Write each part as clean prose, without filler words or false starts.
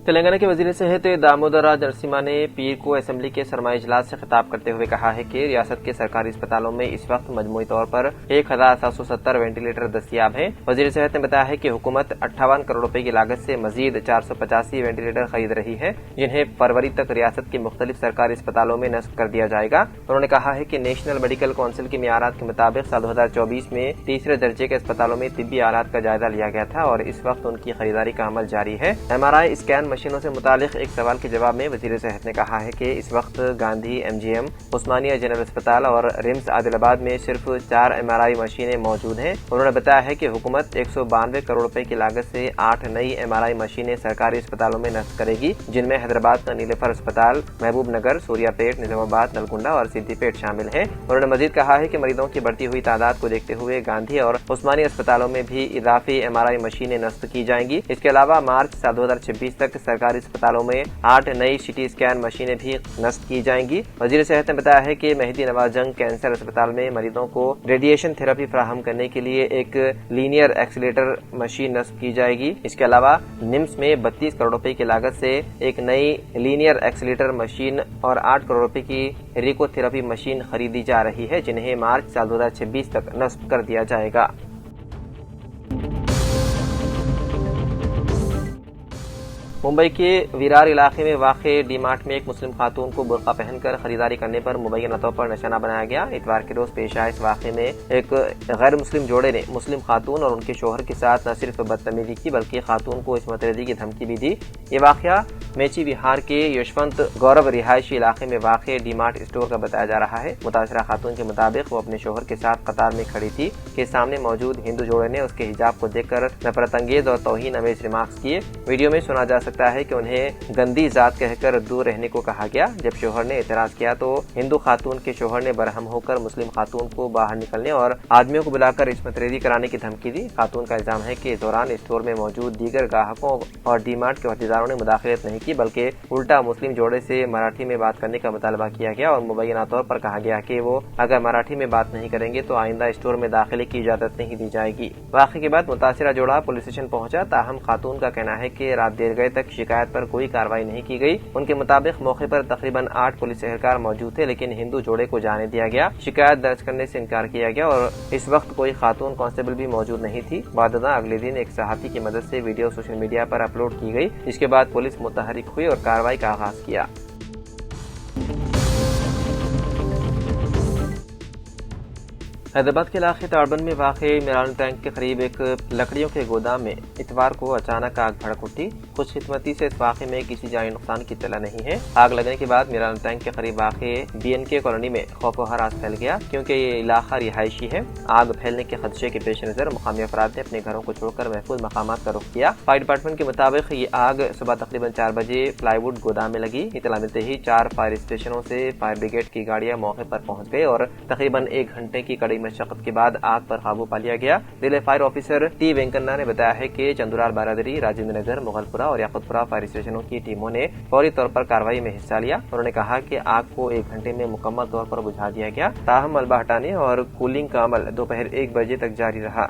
تلنگانہ کے وزیر صحت دامودر راج نرسمہا نے پیر کو اسمبلی کے سرمائی اجلاس سے خطاب کرتے ہوئے کہا ہے کہ ریاست کے سرکاری اسپتالوں میں اس وقت مجموعی طور پر 1770 وینٹیلیٹر دستیاب ہیں۔ وزیر صحت نے بتایا ہے کہ حکومت 58 کروڑ روپے کی لاگت سے مزید 485 وینٹیلیٹر خرید رہی ہے، جنہیں فروری تک ریاست کے مختلف سرکاری اسپتالوں میں نصب کر دیا جائے گا۔ انہوں نے کہا ہے کہ نیشنل میڈیکل کونسل کی معیارات کے مطابق سال 2024 میں تیسرے درجے کے اسپتالوں میں طبی آلات کا جائزہ لیا گیا تھا اور اس وقت ان کی خریداری کا عمل جاری ہے۔ MRI اسکین مشینوں سے متعلق ایک سوال کے جواب میں وزیر صحت نے کہا ہے کہ اس وقت گاندھی MGM، عثمانیہ جنرل اسپتال اور رمز عادل آباد میں صرف 4 MRI مشینیں موجود ہیں۔ انہوں نے بتایا ہے کہ حکومت 192 کروڑ روپے کی لاگت سے 8 نئی MRI مشینیں سرکاری اسپتالوں میں نصب کرے گی، جن میں حیدرآباد کا نیلوفر اسپتال، محبوب نگر، سوریا پیٹ، نظام آباد، نلگنڈا اور سدھی پیٹ شامل ہیں۔ انہوں نے مزید کہا ہے کہ مریضوں کی بڑھتی ہوئی تعداد کو دیکھتے ہوئے گاندھی اور عثمانیہ اسپتالوں میں بھی اضافی MRI مشینیں نصب کی جائیں گی۔ اس کے علاوہ مارچ سال 2026 تک سرکاری اسپتالوں میں 8 نئی CT اسکین مشینیں بھی نصب کی جائیں گی۔ وزیر صحت نے بتایا ہے کہ مہدی نواز جنگ کینسر اسپتال میں مریضوں کو ریڈیشن تھراپی فراہم کرنے کے لیے ایک لینئر ایکسیلیٹر مشین نصب کی جائے گی۔ اس کے علاوہ نمس میں 32 کروڑ روپے کی لاگت سے ایک نئی لینئر ایکسیلیٹر مشین اور 8 کروڑ روپے کی ریکو تھراپی مشین خریدی جا رہی ہے، جنہیں مارچ سال 2026 تک نصب کر دیا جائے گا۔ ممبئی کے ویرار علاقے میں واقع ڈی مارٹ میں ایک مسلم خاتون کو برقع پہن کر خریداری کرنے پر مبینہ طور پر نشانہ بنایا گیا۔ اتوار کے روز پیش آئے اس واقعے میں ایک غیر مسلم جوڑے نے مسلم خاتون اور ان کے شوہر کے ساتھ نہ صرف بدتمیزی کی بلکہ خاتون کو عصمت ریزی کی دھمکی بھی دی۔ یہ واقعہ میچی وہار کے یشونت گورو رہائشی علاقے میں واقع ڈی مارٹ اسٹور کا بتایا جا رہا ہے۔ متاثرہ خاتون کے مطابق وہ اپنے شوہر کے ساتھ قطار میں کھڑی تھی کہ سامنے موجود ہندو جوڑے نے اس کے حجاب کو دیکھ کر نفرت انگیز اور توہین آمیز ریمارکس کیے۔ ویڈیو میں سنا جا سکتا ہے کہ انہیں گندی ذات کہہ کر دور رہنے کو کہا گیا۔ جب شوہر نے اعتراض کیا تو ہندو خاتون کے شوہر نے برہم ہو کر مسلم خاتون کو باہر نکلنے اور آدمیوں کو بلا کر عصمت ریزی کرانے کی دھمکی دی۔ خاتون کا الزام ہے کہ اس دوران اسٹور میں موجود دیگر گاہکوں اور ڈی مارٹ کے عہدیداروں نے مداخلت نہیں کی بلکہ الٹا مسلم جوڑے سے مراٹھی میں بات کرنے کا مطالبہ کیا گیا اور مبینہ طور پر کہا گیا کہ وہ اگر مراٹھی میں بات نہیں کریں گے تو آئندہ اسٹور میں داخلے کی اجازت نہیں دی جائے گی۔ واقعے کے بعد متاثرہ جوڑا پولیس اسٹیشن پہنچا، تاہم خاتون کا کہنا ہے کہ رات دیر گئے تک شکایت پر کوئی کارروائی نہیں کی گئی۔ ان کے مطابق موقع پر تقریباً 8 پولیس اہلکار موجود تھے لیکن ہندو جوڑے کو جانے دیا گیا۔ شکایت درج کرنے سے انکار کیا گیا اور اس وقت کوئی خاتون کانسٹیبل بھی موجود نہیں تھی۔ بعد ازاں اگلے دن ایک صحافی کی مدد سے ویڈیو سوشل میڈیا پر اپلوڈ کی گئی، جس کے بعد پولیس متحرک ہوئی اور کارروائی کا آغاز کیا۔ حیدرآباد کے علاقے تاربن میں واقع میران ٹینک کے قریب ایک لکڑیوں کے گودام میں اتوار کو اچانک آگ بھڑک اٹھی۔ خوش قسمتی سے اس واقعے میں کسی جانی نقصان کی اطلاع نہیں ہے۔ آگ لگنے کے بعد میران ٹینک کے قریب واقع BNK کالونی میں خوف و ہراس پھیل گیا کیونکہ یہ علاقہ رہائشی ہے۔ آگ پھیلنے کے خدشے کے پیش نظر مقامی افراد نے اپنے گھروں کو چھوڑ کر محفوظ مقامات کا رخ کیا۔ فائر ڈپارٹمنٹ کے مطابق یہ آگ صبح تقریباً 4 بجے پلائی ووڈ گودام میں لگی۔ اطلاع ملتے ہی 4 فائر اسٹیشنوں سے فائر بریگیڈ کی گاڑیاں موقع پر پہنچ گئی اور تقریباً 1 گھنٹے کی کڑی مشقت کے بعد آگ پر قابو پا لیا گیا۔ ضلع فائر آفیسر T وینکنا نے بتایا ہے کہ چندورار بارادری، راجندر نگر، مغل پورہ اور یاقوت پورہ فائر اسٹیشنوں کی ٹیموں نے فوری طور پر کارروائی میں حصہ لیا۔ انہوں نے کہا کہ آگ کو 1 گھنٹے میں مکمل طور پر بجھا دیا گیا، تاہم ملبہ ہٹانے اور کولنگ کا عمل دوپہر 1 بجے تک جاری رہا۔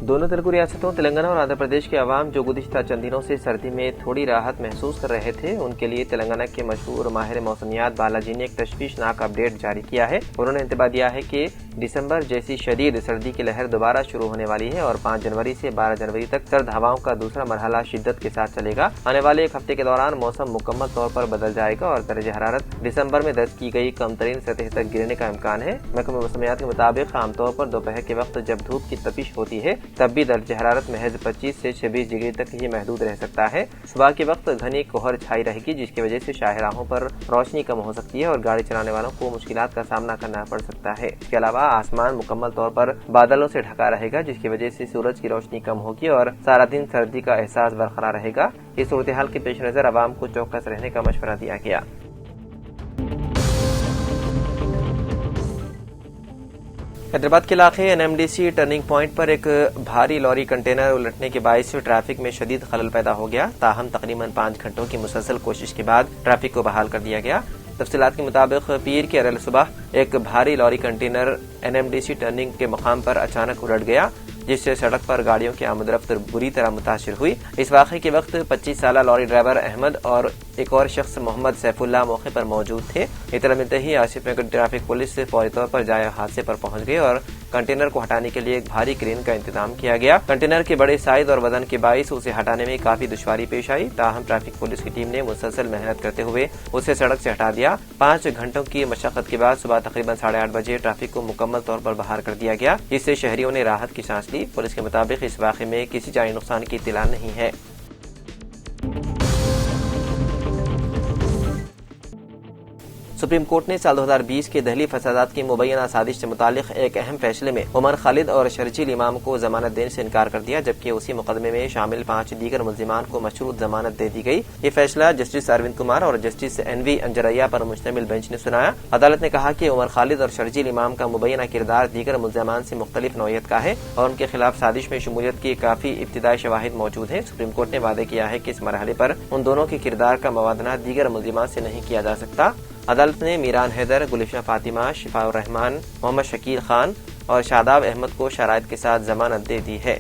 دونوں تلگو ریاستوں تلنگانہ اور آندھرا پردیش کے عوام جو گزشتہ چند دنوں سے سردی میں تھوڑی راحت محسوس کر رہے تھے، ان کے لیے تلنگانہ کے مشہور ماہر موسمیات بالاجی نے ایک تشویشناک اپ ڈیٹ جاری کیا ہے۔ انہوں نے انتباہ دیا ہے کہ دسمبر جیسی شدید سردی کی لہر دوبارہ شروع ہونے والی ہے اور 5 جنوری سے 12 جنوری تک سرد ہواؤں کا دوسرا مرحلہ شدت کے ساتھ چلے گا۔ آنے والے ایک ہفتے کے دوران موسم مکمل طور پر بدل جائے گا اور درجہ حرارت دسمبر میں درج کی گئی کم ترین سطح تک گرنے کا امکان ہے۔ محکمہ موسمیات کے مطابق عام طور پر دوپہر کے وقت جب دھوپ کی تپش ہوتی ہے تب بھی درجہ حرارت محض 25 سے 26 ڈگری تک ہی محدود رہ سکتا ہے۔ صبح کے وقت گھنی کوہر چھائی رہے گی جس کی وجہ سے شاہراہوں پر روشنی کم ہو سکتی ہے اور گاڑی چلانے والوں کو مشکلات کا سامنا کرنا پڑ سکتا ہے۔ اس کے علاوہ آسمان مکمل طور پر بادلوں سے ڈھکا رہے گا جس کی وجہ سے سورج کی روشنی کم ہوگی اور سارا دن سردی کا احساس برقرار رہے گا۔ اس صورتحال کے پیش نظر عوام کو چوکس رہنے کا مشورہ دیا گیا۔ حیدرآباد کے علاقے NMDC ٹرننگ پوائنٹ پر ایک بھاری لوری کنٹینر الٹنے کے باعث ٹریفک میں شدید خلل پیدا ہو گیا، تاہم تقریباً 5 گھنٹوں کی مسلسل کوشش کے بعد ٹریفک کو بحال کر دیا گیا۔ تفصیلات کے مطابق پیر کے ارل صبح ایک بھاری لوری کنٹینر NMDC ٹرننگ کے مقام پر اچانک الٹ گیا، جس سے سڑک پر گاڑیوں کی آمد رفت بری طرح متاثر ہوئی۔ اس واقعے کے وقت 25 سالہ لوری ڈرائیور احمد اور ایک اور شخص محمد سیف اللہ موقع پر موجود تھے۔ اطلاع ملتے ہی آصف نگر ٹریفک پولیس فوری طور پر جائے حادثے پر پہنچ گئی اور کنٹینر کو ہٹانے کے لیے ایک بھاری کرین کا انتظام کیا گیا۔ کنٹینر کے بڑے سائز اور وزن کے باعث اسے ہٹانے میں کافی دشواری پیش آئی، تاہم ٹریفک پولیس کی ٹیم نے مسلسل محنت کرتے ہوئے اسے سڑک سے ہٹا دیا۔ 5 گھنٹوں کی مشقت کے بعد صبح تقریباً 8:30 بجے ٹریفک کو مکمل طور پر بحال کر دیا گیا، جس سے شہریوں نے راحت کی سانس لی۔ پولیس کے مطابق اس واقعے میں کسی جانی نقصان کی اطلاع نہیں ہے۔ سپریم کورٹ نے سال 2020 کے دہلی فسادات کی مبینہ سازش سے متعلق ایک اہم فیصلے میں عمر خالد اور شرجیل امام کو ضمانت دینے سے انکار کر دیا، جبکہ اسی مقدمے میں شامل 5 دیگر ملزمان کو مشروط ضمانت دے دی گئی۔ یہ فیصلہ جسٹس اروند کمار اور جسٹس NV انجریا پر مشتمل بینچ نے سنایا۔ عدالت نے کہا کہ عمر خالد اور شرجیل امام کا مبینہ کردار دیگر ملزمان سے مختلف نوعیت کا ہے اور ان کے خلاف سازش میں شمولیت کی کافی ابتدائی شواہد موجود ہیں۔ سپریم کورٹ نے وعدے کیا ہے کہ اس مرحلے پر ان دونوں کے کردار کا موازنہ دیگر ملزمان سے نہیں کیا جا سکتا۔ عدالت نے میران حیدر، گلشن فاطمہ، شفاء الرحمان، محمد شکیل خان اور شاداب احمد کو شرائط کے ساتھ ضمانت دے دی ہے۔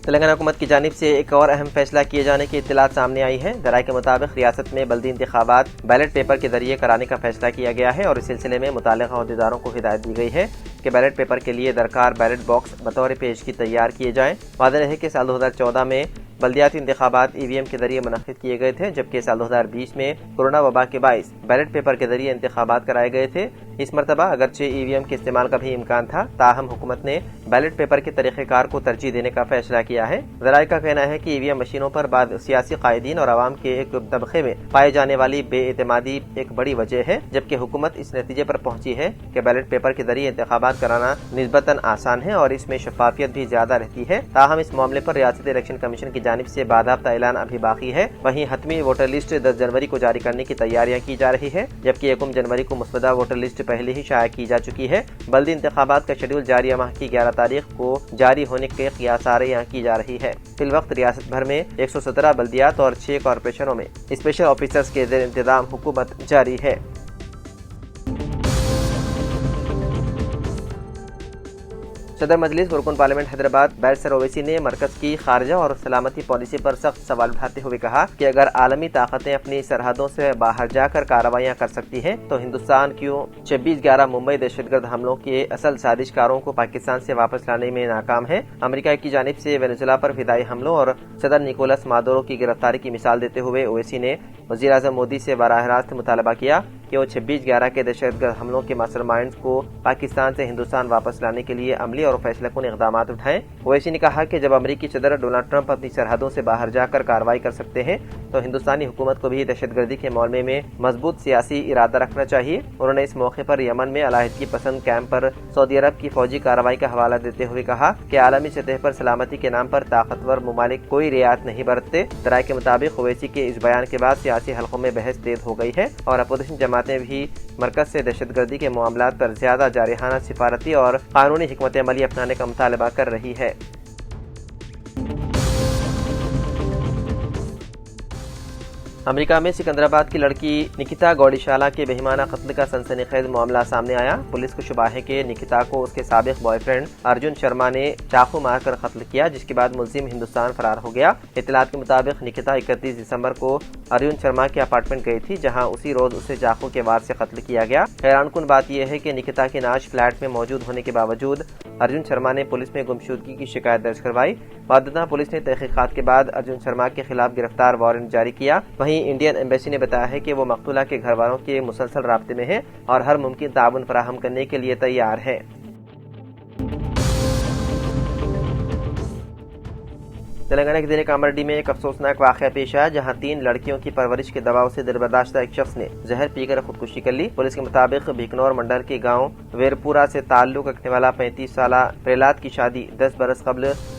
تلنگانہ حکومت کی جانب سے ایک اور اہم فیصلہ کیے جانے کی اطلاعات سامنے آئی ہیں۔ ذرائع کے مطابق ریاست میں بلدی انتخابات بیلٹ پیپر کے ذریعے کرانے کا فیصلہ کیا گیا ہے اور اس سلسلے میں متعلقہ عہدیداروں کو ہدایت دی گئی ہے کہ بیلٹ پیپر کے لیے درکار بیلٹ باکس بطور پیشگی تیار کیے جائیں۔ واضح رہے کہ سال 2014 میں بلدیاتی انتخابات EVM کے ذریعے منعقد کیے گئے تھے، جبکہ سال 2020 میں کورونا وبا کے باعث بیلٹ پیپر کے ذریعے انتخابات کرائے گئے تھے۔ اس مرتبہ اگرچہ EVM کے استعمال کا بھی امکان تھا، تاہم حکومت نے بیلٹ پیپر کے طریقہ کار کو ترجیح دینے کا فیصلہ کیا ہے۔ ذرائع کا کہنا ہے کہ EVM مشینوں پر بعض سیاسی قائدین اور عوام کے ایک طبقے میں پائے جانے والی بے اعتمادی ایک بڑی وجہ ہے، جبکہ حکومت اس نتیجے پر پہنچی ہے کہ بیلٹ پیپر کے ذریعے انتخابات کرانا نسبتاً آسان ہے اور اس میں شفافیت بھی زیادہ رہتی ہے۔ تاہم اس معاملے پر ریاستی الیکشن کمیشن کی جانب سے باضابطہ اعلان ابھی باقی ہے۔ وہیں حتمی ووٹر لسٹ 10 جنوری کو جاری کرنے کی تیاریاں کی جا رہی ہے، جبکہ 1 جنوری کو مسودہ ووٹر لسٹ پہلے ہی شائع کی جا چکی ہے۔ بلدی انتخابات کا شیڈول جاریہ ماہ کی 11 تاریخ کو جاری ہونے کے قیاساریاں کی جا رہی ہے۔ فی الوقت ریاست بھر میں 117 بلدیات اور 6 کارپوریشنوں میں اسپیشل آفیسرز کے زیر انتظام حکومت جاری ہے۔ صدر مجلس رکن پارلیمنٹ حیدرآباد بیرسر اویسی نے مرکز کی خارجہ اور سلامتی پالیسی پر سخت سوال اٹھاتے ہوئے کہا کہ اگر عالمی طاقتیں اپنی سرحدوں سے باہر جا کر کارروائیاں کر سکتی ہیں تو ہندوستان کیوں 26/11 ممبئی دہشت گرد حملوں کے اصل سازش کاروں کو پاکستان سے واپس لانے میں ناکام ہے۔ امریکہ کی جانب سے وینزویلا پر فدائی حملوں اور صدر نکولس مادورو کی گرفتاری کی مثال دیتے ہوئے اویسی نے وزیر اعظم مودی سے براہ راست مطالبہ کیا کہ وہ 26/11 کے دہشت گرد حملوں کے ماسٹر مائنڈز کو پاکستان سے ہندوستان واپس لانے کے لیے عملی اور فیصلہ کن اقدامات اٹھائیں۔ اویسی نے کہا کہ جب امریکی صدر ڈونلڈ ٹرمپ اپنی سرحدوں سے باہر جا کر کارروائی کر سکتے ہیں تو ہندوستانی حکومت کو بھی دہشت گردی کے معاملے میں مضبوط سیاسی ارادہ رکھنا چاہیے۔ انہوں نے اس موقع پر یمن میں علیحدگی پسند کیمپ پر سعودی عرب کی فوجی کارروائی کا حوالہ دیتے ہوئے کہا کہ عالمی سطح پر سلامتی کے نام پر طاقتور ممالک کوئی رعایت نہیں برتتے۔ ذرائع کے مطابق اویسی کے اس بیان کے بعد سیاسی حلقوں میں بحث تیز ہو گئی ہے اور اپوزیشن جماعتیں بھی مرکز سے دہشت گردی کے معاملات پر زیادہ جارحانہ سفارتی اور قانونی حکمت عملی اپنانے کا مطالبہ کر رہی ہے۔ امریکہ میں سکندرآباد کی لڑکی نکیتا گوڈیشالا کے بہیمانہ قتل کا سنسنی خیز معاملہ سامنے آیا۔ پولیس کو شبہ ہے کہ نکیتا کو اس کے سابق بوائے فرینڈ ارجن شرما نے چاقو مار کر قتل کیا، جس کے بعد ملزم ہندوستان فرار ہو گیا۔ اطلاعات کے مطابق نکیتا 31 دسمبر کو ارجن شرما کے اپارٹمنٹ گئی تھی، جہاں اسی روز اسے چاقو کے وار سے قتل کیا گیا۔ حیران کن بات یہ ہے کہ نکیتا کی نعش فلیٹ میں موجود ہونے کے باوجود ارجن شرما نے پولیس میں گمشدگی کی شکایت درج کروائی۔ بعدازاں پولیس نے تحقیقات کے بعد ارجن شرما کے خلاف گرفتار وارنٹ جاری کیا۔ وہیں انڈین ایمبیسی نے بتایا ہے کہ وہ مقتولہ کے گھر والوں کے مسلسل رابطے میں ہے اور ہر ممکن تعاون فراہم کرنے کے لیے تیار ہے۔ تلنگانہ کے ضلع کامرڈی میں ایک افسوسناک واقعہ پیش آیا، جہاں 3 لڑکیوں کی پرورش کے دباؤ سے دلبرداشتہ ایک شخص نے زہر پی کر خودکشی کر لی۔ پولیس کے مطابق بھیکنور منڈل کے گاؤں ویرپورہ سے تعلق رکھنے والا 35 سالہ پریلاد کی شادی 10 برس قبل